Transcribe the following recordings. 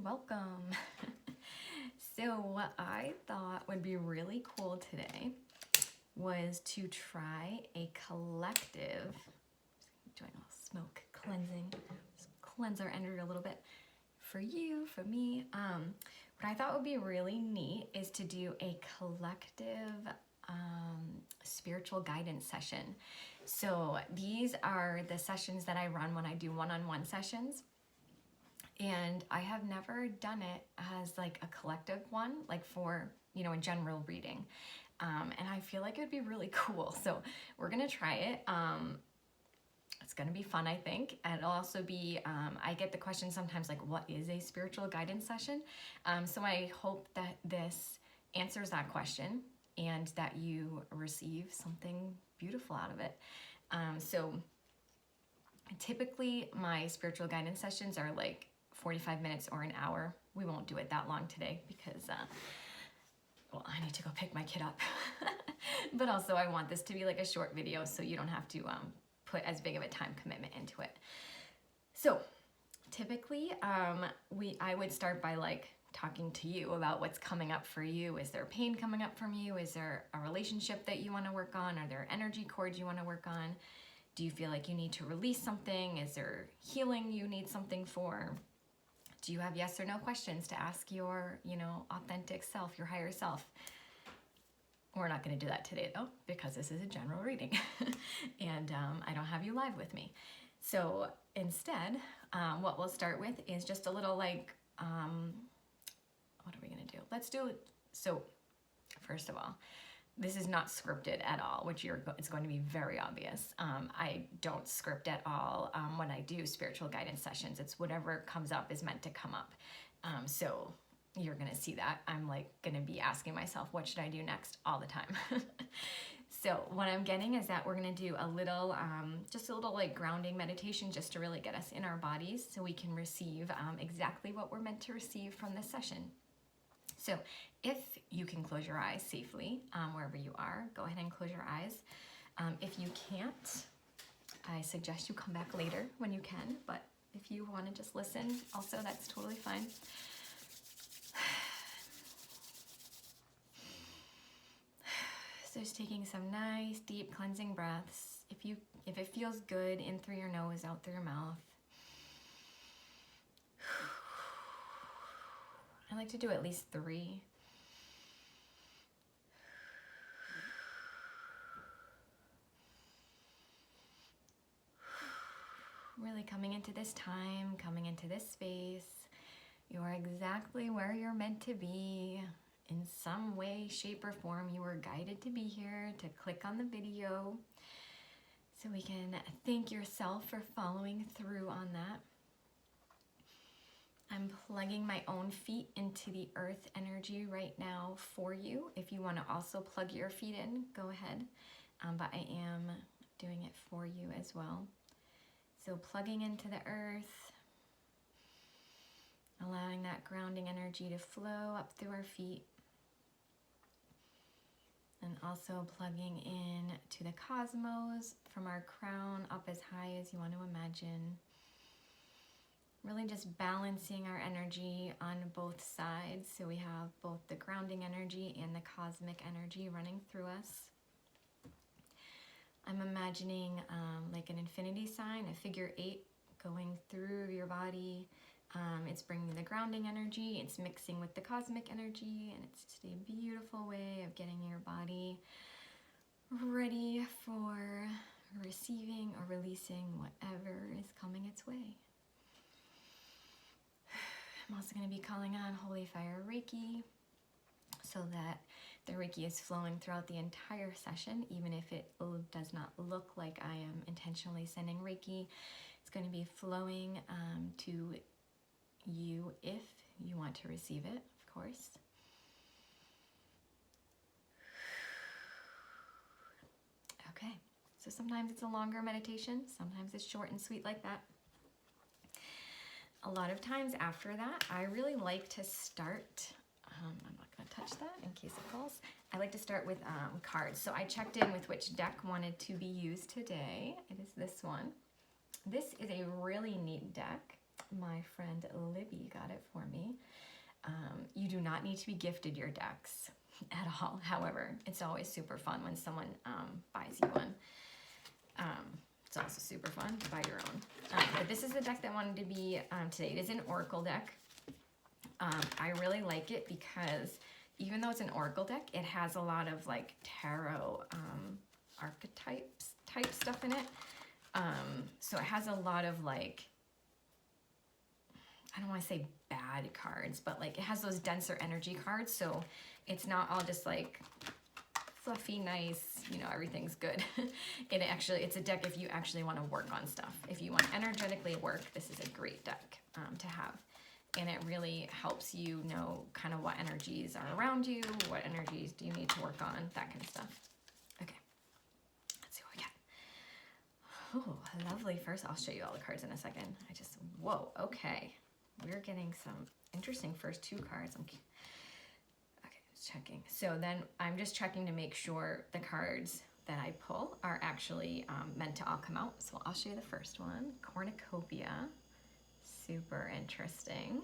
welcome. So what I thought would be really cool today was to try a collective, doing a little smoke cleansing, cleanse our energy a little bit for you, for me. What I thought would be really neat is to do a collective spiritual guidance session. So these are the sessions that I run when I do one-on-one sessions. And I have never done it as like a collective one, like for, a general reading. And I feel like it would be really cool. So we're going to try it. It's going to be fun, I think. And it'll also be, I get the question sometimes like, what is a spiritual guidance session? So I hope that this answers that question and that you receive something beautiful out of it. So typically my spiritual guidance sessions are like 45 minutes or an hour. We won't do it that long today because, I need to go pick my kid up. But also I want this to be like a short video so you don't have to put as big of a time commitment into it. So typically I would start by like talking to you about what's coming up for you. Is there pain coming up from you? Is there a relationship that you want to work on? Are there energy cords you want to work on? Do you feel like you need to release something? Is there healing you need something for? Do you have yes or no questions to ask your, authentic self, your higher self? We're not going to do that today though, because this is a general reading and I don't have you live with me. So instead, what we'll start with is just a little like, what are we going to do? Let's do it. So first of all, this is not scripted at all, which it's going to be very obvious. I don't script at all when I do spiritual guidance sessions. It's whatever comes up is meant to come up. So you're going to see that. I'm like going to be asking myself, what should I do next all the time? So what I'm getting is that we're going to do a little, just a little like grounding meditation just to really get us in our bodies so we can receive exactly what we're meant to receive from this session. So if you can close your eyes safely, wherever you are, go ahead and close your eyes. If you can't, I suggest you come back later when you can, but if you want to just listen, also that's totally fine. So just taking some nice deep cleansing breaths. If it feels good, in through your nose, out through your mouth. I like to do at least 3. Really coming into this time, coming into this space. You are exactly where you're meant to be. In some way, shape, or form, you were guided to be here, to click on the video. So we can thank yourself for following through on that. I'm plugging my own feet into the earth energy right now for you. If you want to also plug your feet in, go ahead. But I am doing it for you as well. So plugging into the earth, allowing that grounding energy to flow up through our feet. And also plugging in to the cosmos from our crown up as high as you want to imagine. Really just balancing our energy on both sides. So we have both the grounding energy and the cosmic energy running through us. I'm imagining like an infinity sign, a figure 8 going through your body. It's bringing the grounding energy, it's mixing with the cosmic energy, and it's just a beautiful way of getting your body ready for receiving or releasing whatever is coming its way. I'm also going to be calling on Holy Fire Reiki so that the Reiki is flowing throughout the entire session, even if it does not look like I am intentionally sending Reiki. It's going to be flowing to you if you want to receive it, of course. Okay, so sometimes it's a longer meditation, sometimes it's short and sweet like that. A lot of times after that, I really like to start, I'm not going to touch that in case it falls. I like to start with cards. So I checked in with which deck wanted to be used today. It is this one. This is a really neat deck. My friend Libby got it for me. You do not need to be gifted your decks at all. However, it's always super fun when someone buys you one. It's also super fun to buy your own. But this is the deck that wanted to be today. It is an Oracle deck. I really like it because even though it's an Oracle deck, it has a lot of like tarot archetypes type stuff in it. So it has a lot of like, I don't want to say bad cards, but like it has those denser energy cards. So it's not all just like fluffy, nice, you know, everything's good. It's a deck if you actually want to work on stuff. If you want to energetically work, this is a great deck to have. And it really helps you know kind of what energies are around you, what energies do you need to work on, that kind of stuff. Okay, let's see what we got. Oh, lovely. First, I'll show you all the cards in a second. Whoa, okay. We're getting some interesting first two cards. Okay, just checking. So then I'm just checking to make sure the cards that I pull are actually meant to all come out. So I'll show you the first one, Cornucopia. Super interesting.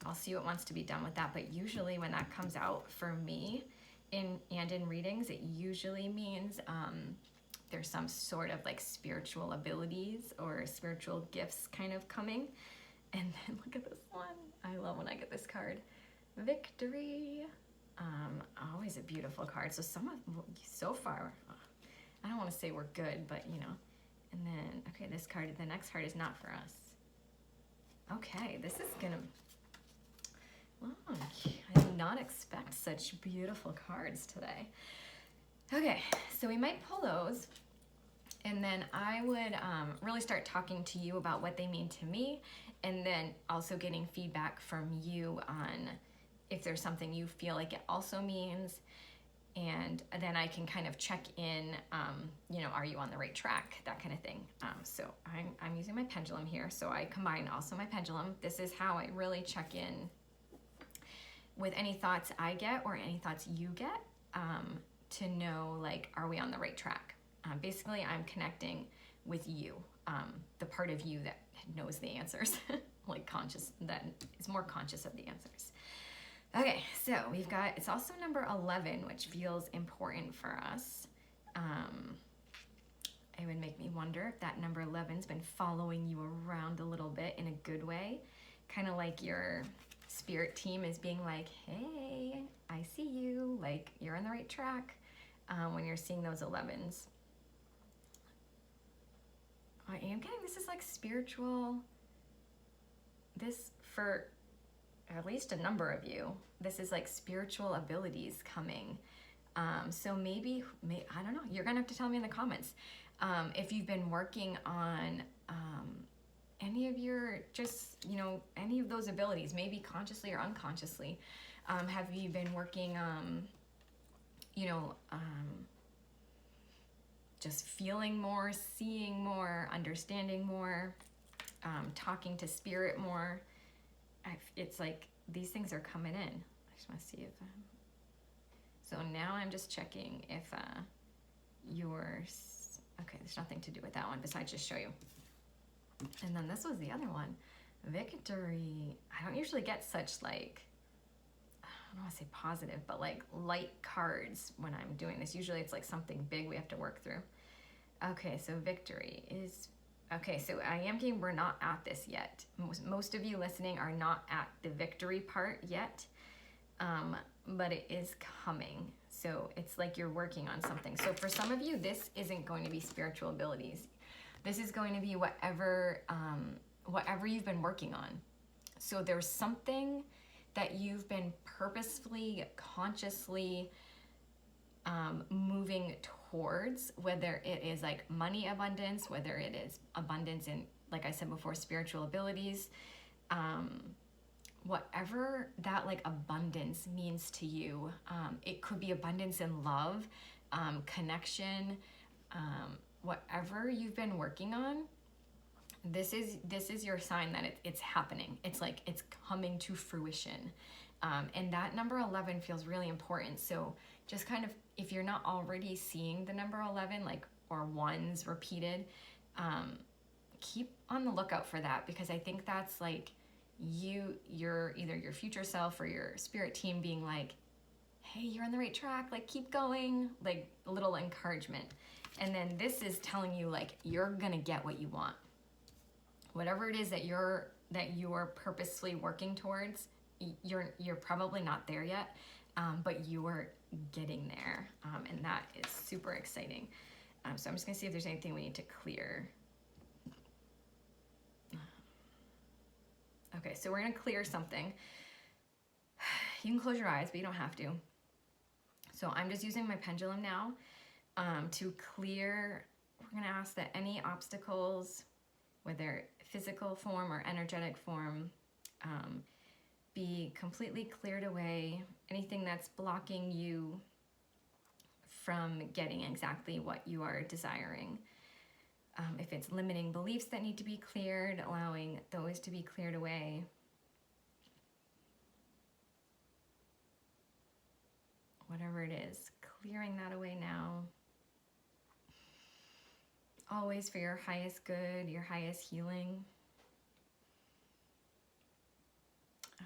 I'll see what wants to be done with that, but usually when that comes out for me in readings, it usually means there's some sort of like spiritual abilities or spiritual gifts kind of coming. And then look at this one. I love when I get this card. Victory. Always a beautiful card. So far, I don't want to say we're good, but you know. And then, okay, the next card is not for us. Okay, this is gonna, I did not expect such beautiful cards today. Okay, so we might pull those, and then I would really start talking to you about what they mean to me, and then also getting feedback from you on if there's something you feel like it also means. And then I can kind of check in, you know, are you on the right track, that kind of thing. So I'm using my pendulum here. So I combine also my pendulum. This is how I really check in with any thoughts I get or any thoughts you get to know, like, are we on the right track? Basically, I'm connecting with you, the part of you that knows the answers, like conscious, that is more conscious of the answers. Okay, so we've got, it's also number 11, which feels important for us. It would make me wonder if that number 11's been following you around a little bit in a good way. Kind of like your spirit team is being like, hey, I see you, like you're on the right track when you're seeing those 11s. I am getting, this is like spiritual, this for at least a number of you, this is like spiritual abilities coming. So maybe, I don't know, you're gonna have to tell me in the comments if you've been working on any of your, just, you know, any of those abilities, maybe consciously or unconsciously. Have you been working, you know, just feeling more, seeing more, understanding more, talking to spirit more? It's like these things are coming in. I just want to see if so now I'm just checking if yours, okay, there's nothing to do with that one besides just show you. And then this was the other one, Victory. I don't usually get such like, I don't want to say positive, but like light cards when I'm doing this. Usually it's like something big we have to work through. Okay, so Victory is, okay, so I am getting, we're not at this yet. Most of you listening are not at the victory part yet, but it is coming. So it's like you're working on something. So for some of you, this isn't going to be spiritual abilities. This is going to be whatever you've been working on. So there's something that you've been purposefully, consciously moving towards, whether it is like money abundance, whether it is abundance in, like I said before, spiritual abilities, whatever that like abundance means to you. It could be abundance in love, connection, whatever you've been working on. This is your sign that it's happening. It's like it's coming to fruition. And that number 11 feels really important. So just kind of, if you're not already seeing the number 11, like, or ones repeated, keep on the lookout for that, because I think that's like you're either your future self or your spirit team being like, hey, you're on the right track, like keep going, like a little encouragement. And then this is telling you like you're gonna get what you want. Whatever it is that you're purposely working towards, you're probably not there yet, but you are getting there, and that is super exciting. So I'm just gonna see if there's anything we need to clear. Okay, so we're gonna clear something. You can close your eyes, but you don't have to. So I'm just using my pendulum now to clear. We're gonna ask that any obstacles, whether physical form or energetic form, be completely cleared away. Anything that's blocking you from getting exactly what you are desiring. If it's limiting beliefs that need to be cleared, allowing those to be cleared away. Whatever it is, clearing that away now. Always for your highest good, your highest healing.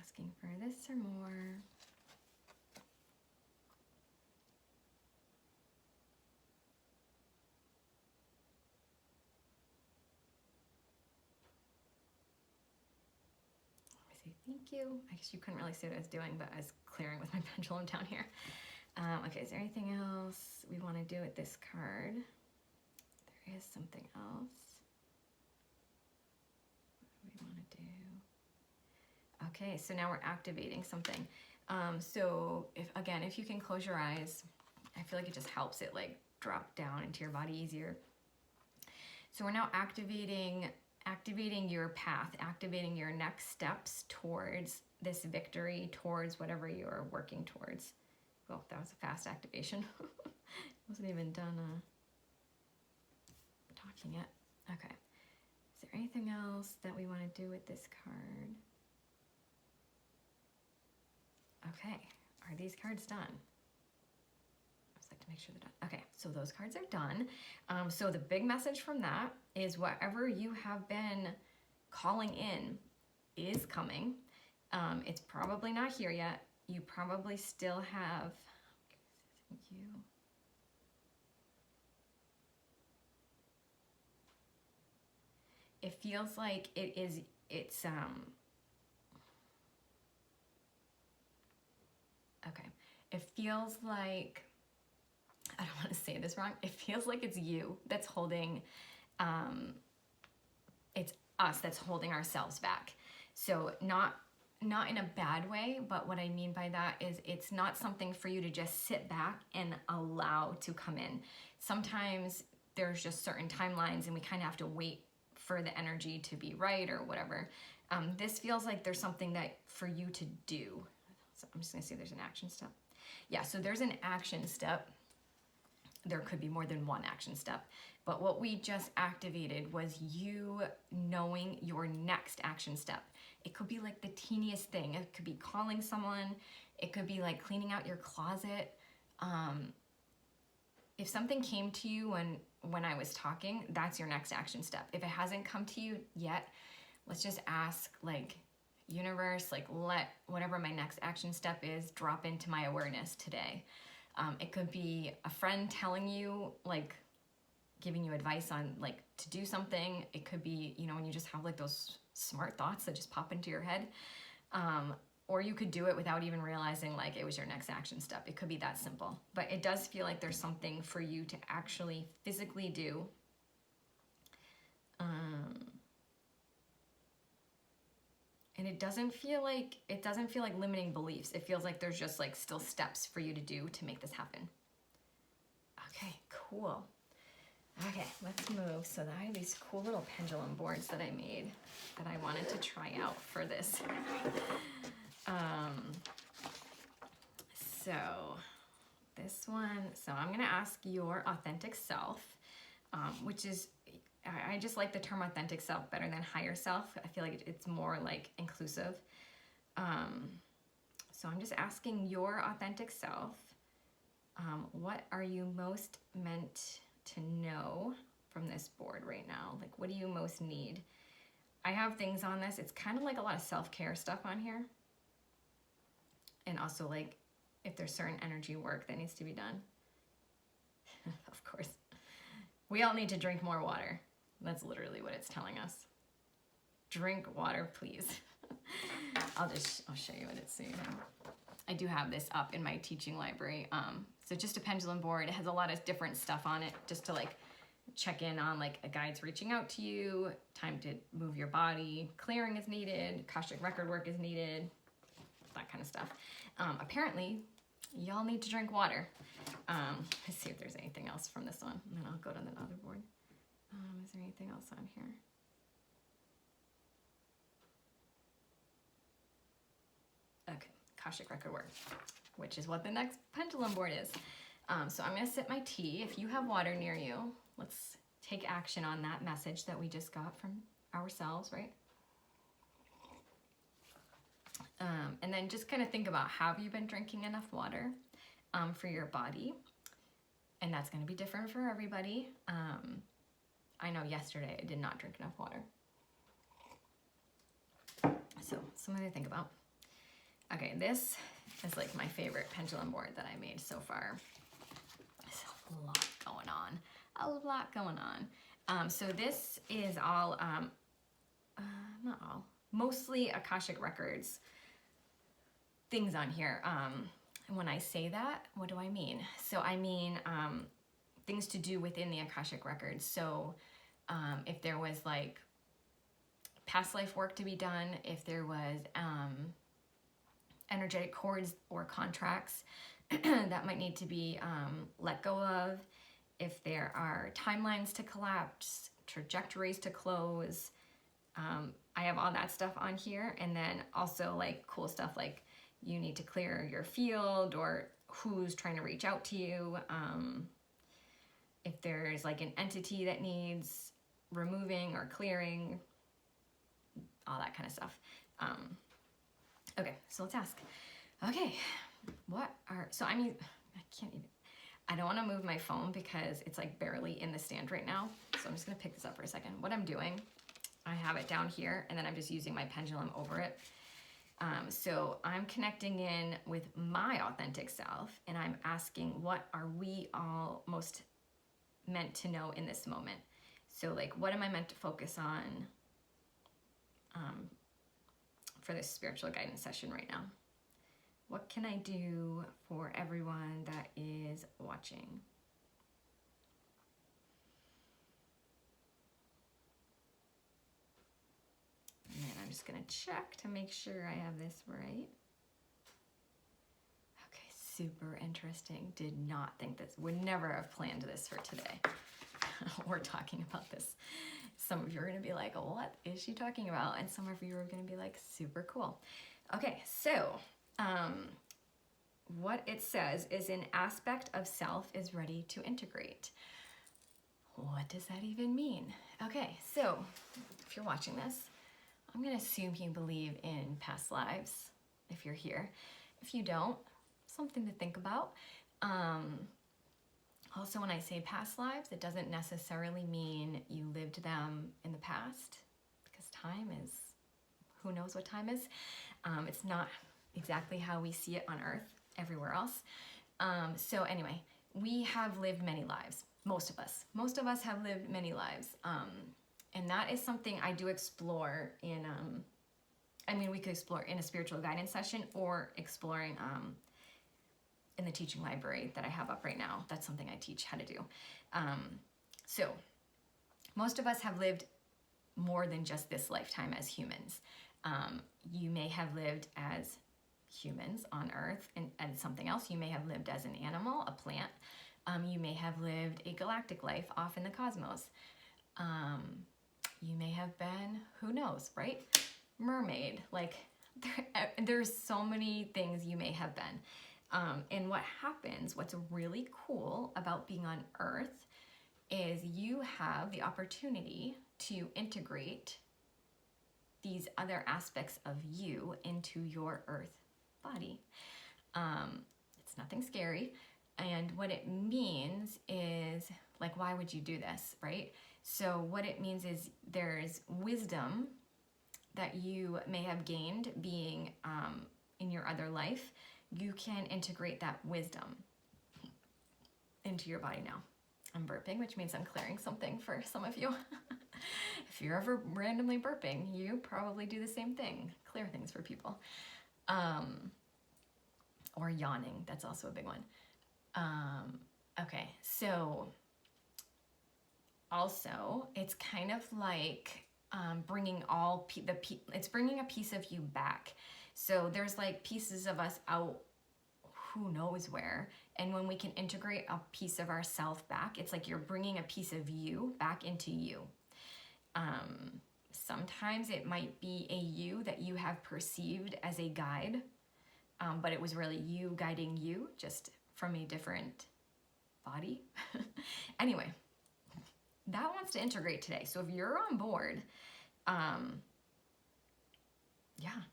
Asking for this or more. Say thank you. I guess you couldn't really see what I was doing, but I was clearing with my pendulum down here. Okay, is there anything else we want to do with this card? There is something else. What do we want to do? Okay, so now we're activating something. So if you can close your eyes, I feel like it just helps it like drop down into your body easier. So we're now activating your path, activating your next steps towards this victory, towards whatever you're working towards. Well, that was a fast activation. Wasn't even done talking yet. Okay. Is there anything else that we want to do with this card? Okay. Are these cards done? I just like to make sure they're done. Okay, so those cards are done. So the big message from that is whatever you have been calling in is coming. It's probably not here yet. You probably still have you. It feels like it's okay. It feels like, I don't want to say this wrong. It feels like it's you that's holding, it's us that's holding ourselves back. So not in a bad way, but what I mean by that is it's not something for you to just sit back and allow to come in. Sometimes there's just certain timelines and we kind of have to wait for the energy to be right or whatever. This feels like there's something that for you to do. So I'm just gonna see if there's an action step. Yeah, so there's an action step. There could be more than one action step, but what we just activated was you knowing your next action step. It could be like the teeniest thing. It could be calling someone. It could be like cleaning out your closet. If something came to you when I was talking, that's your next action step. If it hasn't come to you yet, let's just ask, like, universe, like, let whatever my next action step is drop into my awareness today. It could be a friend telling you, like, giving you advice on, like, to do something. It could be, you know, when you just have, like, those smart thoughts that just pop into your head. Or you could do it without even realizing, like, it was your next action step. It could be that simple. But it does feel like there's something for you to actually physically do. And it doesn't feel like limiting beliefs. It feels like there's just like still steps for you to do to make this happen. Okay, cool. Okay, let's move. So I have these cool little pendulum boards that I made that I wanted to try out for this. So this one, so I'm gonna ask your authentic self, which is, I just like the term authentic self better than higher self. I feel like it's more like inclusive. So I'm just asking your authentic self, what are you most meant to know from this board right now? Like, what do you most need? I have things on this. It's kind of like a lot of self-care stuff on here. And also like if there's certain energy work that needs to be done. Of course. We all need to drink more water. That's literally what it's telling us. Drink water, please. I'll show you what it's saying. I do have this up in my teaching library. So just a pendulum board. It has a lot of different stuff on it just to like check in on like a guide's reaching out to you, time to move your body, clearing is needed, Akashic record work is needed, that kind of stuff. Apparently, y'all need to drink water. Let's see if there's anything else from this one, and then I'll go to the other board. Is there anything else on here? Okay, Akashic record work, which is what the next pendulum board is. So I'm gonna sip my tea. If you have water near you, let's take action on that message that we just got from ourselves, right? And then just kind of think about, have you been drinking enough water for your body? And that's going to be different for everybody. I know yesterday I did not drink enough water. So something to think about. Okay, this is like my favorite pendulum board that I made so far. There's a lot going on. A lot going on. So this is all, not all, mostly Akashic records things on here. When I say that, what do I mean? So I mean things to do within the Akashic records. So if there was like past life work to be done, if there was energetic cords or contracts that might need to be let go of, if there are timelines to collapse, trajectories to close, I have all that stuff on here. And then also like cool stuff like you need to clear your field, or who's trying to reach out to you. If there's like an entity that needs removing or clearing, all that kind of stuff. Okay, so let's ask. Okay, so I mean, I don't want to move my phone because it's like barely in the stand right now. So I'm just gonna pick this up for a second. What I'm doing, I have it down here and then I'm just using my pendulum over it. So I'm connecting in with my authentic self and I'm asking, what are we all most meant to know in this moment? So like, what am I meant to focus on for this spiritual guidance session right now? What can I do for everyone that is watching? And then I'm just gonna check to make sure I have this right. Okay, super interesting. Did not think this, would never have planned this for today. We're talking about this. Some of you are gonna be like, what is she talking about? And some of you are gonna be like, super cool. Okay, so what it says is an aspect of self is ready to integrate. What does that even mean? Okay, so if you're watching this, I'm gonna assume you believe in past lives if you're here. If you don't, something to think about. Also, when I say past lives, it doesn't necessarily mean you lived them in the past, because time is, who knows what time is. It's not exactly how we see it on Earth everywhere else. So anyway, we have lived many lives, most of us. Most of us have lived many lives. And that is something I do explore in, I mean, we could explore in a spiritual guidance session or exploring in the teaching library that I have up right now. That's something I teach how to do. So most of us have lived more than just this lifetime as humans. You may have lived as humans on Earth and something else. You may have lived as an animal, a plant. You may have lived a galactic life off in the cosmos. You may have been, who knows, right? Mermaid, like there's so many things you may have been. And what happens, what's really cool about being on Earth is you have the opportunity to integrate these other aspects of you into your Earth body. It's nothing scary. And what it means is, like, why would you do this, right? So what it means is there's wisdom that you may have gained being in your other life. You can integrate that wisdom into your body now. I'm burping, which means I'm clearing something for some of you. If you're ever randomly burping, you probably do the same thing. Clear things for people. Or yawning, that's also a big one. Okay, so also it's kind of like bringing it's bringing a piece of you back. So there's like pieces of us out who knows where, and when we can integrate a piece of ourself back, it's like you're bringing a piece of you back into you. Sometimes it might be a you that you have perceived as a guide, but it was really you guiding you, just from a different body. Anyway, that wants to integrate today. So if you're on board, yeah,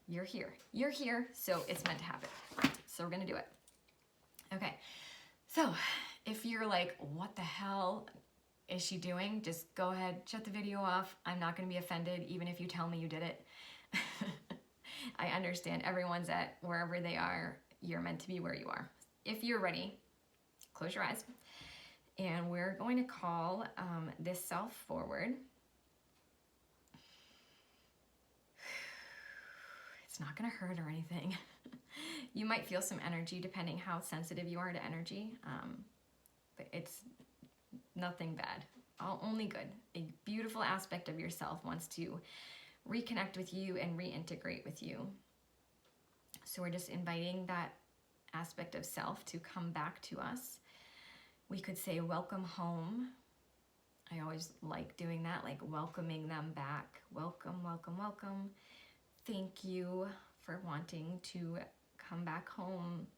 you're here. You're here, so it's meant to happen. So we're gonna do it. Okay, so if you're like, what the hell is she doing? Just go ahead, shut the video off. I'm not gonna be offended, even if you tell me you did it. I understand everyone's at wherever they are. You're meant to be where you are. If you're ready, close your eyes. And we're going to call this self forward. It's not gonna hurt or anything. You might feel some energy depending how sensitive you are to energy, but it's nothing bad, only good. A beautiful aspect of yourself wants to reconnect with you and reintegrate with you. So we're just inviting that aspect of self to come back to us. We could say, welcome home. I always like doing that, like welcoming them back. Welcome, welcome, welcome. Thank you for wanting to come back home,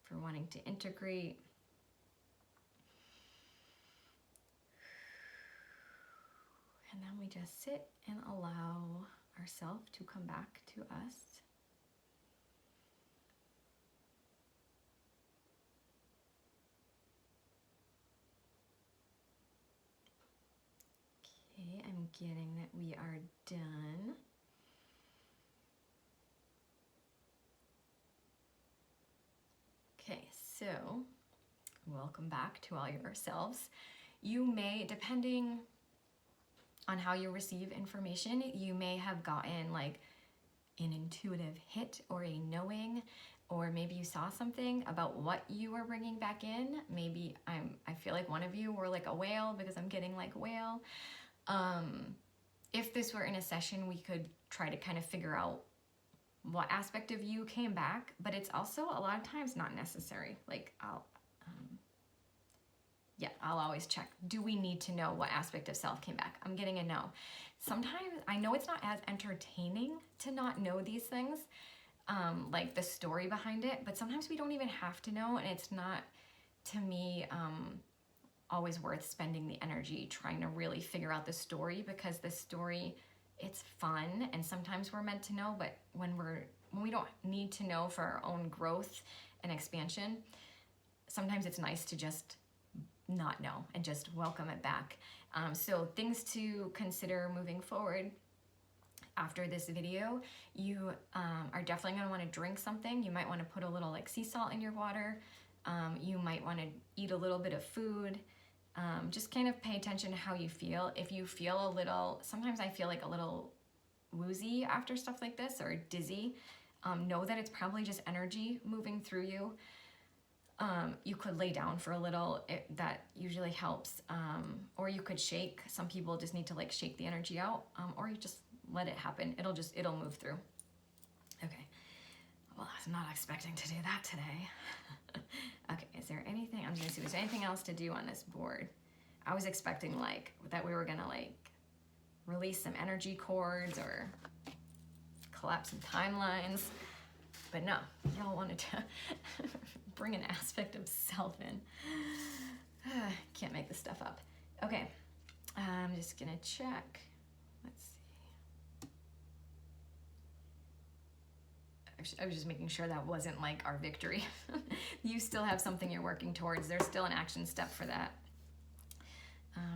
for wanting to integrate. And then we just sit and allow ourselves to come back to us. Okay, I'm getting that we are done. Okay, so welcome back to all yourselves. You may, depending on how you receive information, you may have gotten like an intuitive hit or a knowing, or maybe you saw something about what you were bringing back in. Maybe I feel like one of you were like a whale, because I'm getting like whale. If this were in a session, we could try to kind of figure out what aspect of you came back, but it's also a lot of times not necessary. Like I'll always check. Do we need to know what aspect of self came back? I'm getting a no. Sometimes I know it's not as entertaining to not know these things, like the story behind it, but sometimes we don't even have to know, and it's not, to me, always worth spending the energy trying to really figure out the story, because the story, it's fun, and sometimes we're meant to know, but when we don't need to know for our own growth and expansion, sometimes it's nice to just not know and just welcome it back. So things to consider moving forward after this video: you are definitely going to want to drink something. You might want to put a little like sea salt in your water. You might want to eat a little bit of food. Just kind of pay attention to how you feel. If you feel a little, sometimes I feel like a little woozy after stuff like this, or dizzy, know that it's probably just energy moving through you. You could lay down for a little, that usually helps, or you could shake. Some people just need to like shake the energy out, or you just let it happen. It'll move through. Okay, well, I was not expecting to do that today. Okay, is there anything, I'm gonna see if there's anything else to do on this board. I was expecting like that we were gonna like release some energy cords or collapse some timelines, but no, y'all wanted to bring an aspect of self in. Can't make this stuff up. Okay, I'm just gonna check. Let's see. I was just making sure that wasn't like our victory. You still have something you're working towards. There's still an action step for that.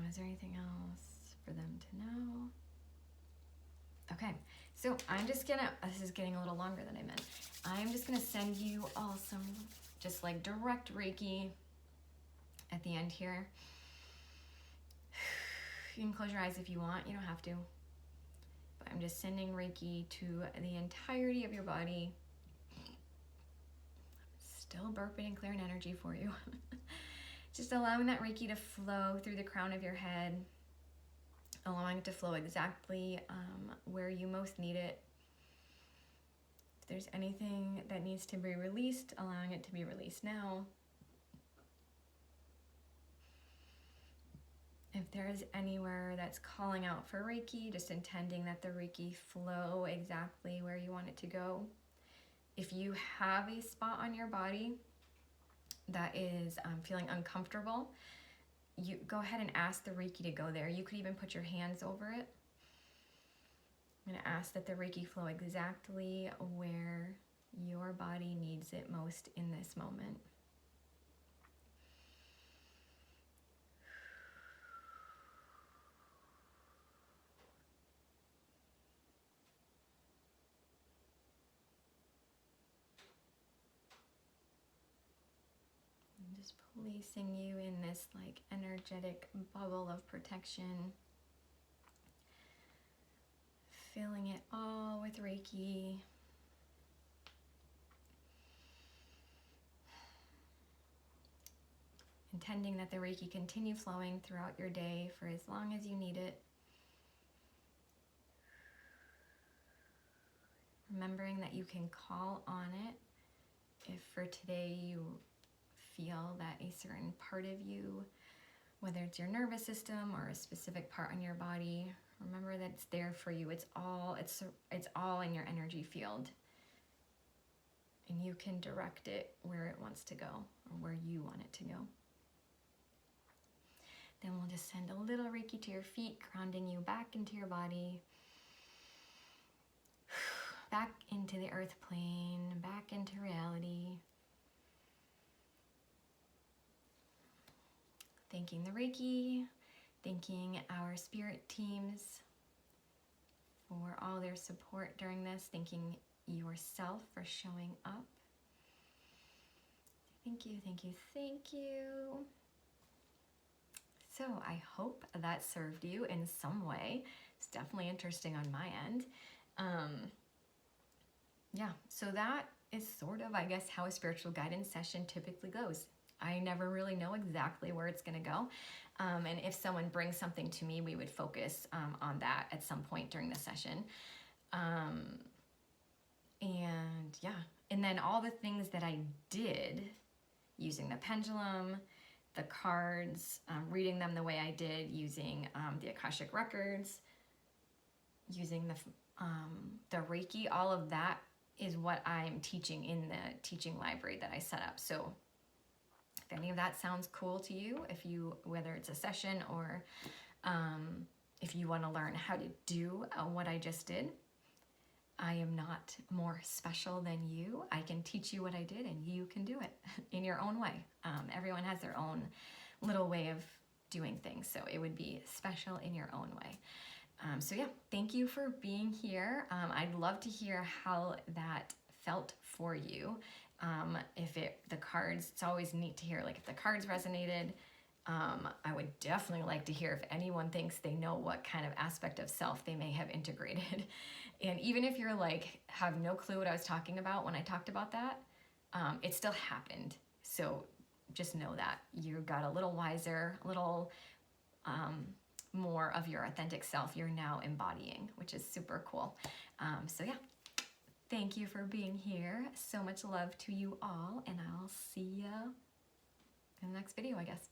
Is there anything else for them to know? Okay, so I'm just gonna, this is getting a little longer than I meant. I'm just gonna send you all some just like direct Reiki at the end here. You can close your eyes if you want, you don't have to. But I'm just sending Reiki to the entirety of your body. Still burping and clearing energy for you. Just allowing that Reiki to flow through the crown of your head, allowing it to flow exactly where you most need it. If there's anything that needs to be released, allowing it to be released now. If there is anywhere that's calling out for Reiki, just intending that the Reiki flow exactly where you want it to go. If you have a spot on your body that is feeling uncomfortable, you go ahead and ask the Reiki to go there. You could even put your hands over it. I'm going to ask that the Reiki flow exactly where your body needs it most in this moment. I'm just placing you in this like energetic bubble of protection. Filling it all with Reiki. Intending that the Reiki continue flowing throughout your day for as long as you need it. Remembering that you can call on it if for today you feel that a certain part of you, whether it's your nervous system or a specific part on your body, remember that it's there for you. It's all in your energy field. And you can direct it where it wants to go or where you want it to go. Then we'll just send a little Reiki to your feet, grounding you back into your body, back into the earth plane, back into reality. Thanking the Reiki, thanking our spirit teams for all their support during this, thanking yourself for showing up. Thank you, thank you, thank you. So I hope that served you in some way. It's definitely interesting on my end. Yeah, so that is sort of, I guess, how a spiritual guidance session typically goes. I never really know exactly where it's going to go. And if someone brings something to me, we would focus on that at some point during the session. And yeah, and then all the things that I did using the pendulum, the cards, reading them the way I did, using the Akashic Records, using the Reiki, all of that is what I'm teaching in the teaching library that I set up. So if any of that sounds cool to you, whether it's a session or if you want to learn how to do what I just did, I am not more special than you. I can teach you what I did and you can do it in your own way. Everyone has their own little way of doing things, so it would be special in your own way. So yeah, thank you for being here. I'd love to hear how that felt for you. The cards, it's always neat to hear, like if the cards resonated. I would definitely like to hear if anyone thinks they know what kind of aspect of self they may have integrated. And even if you're like, have no clue what I was talking about when I talked about that, it still happened. So just know that you got a little wiser, a little more of your authentic self you're now embodying, which is super cool. So yeah, thank you for being here. So much love to you all, and I'll see you in the next video, I guess.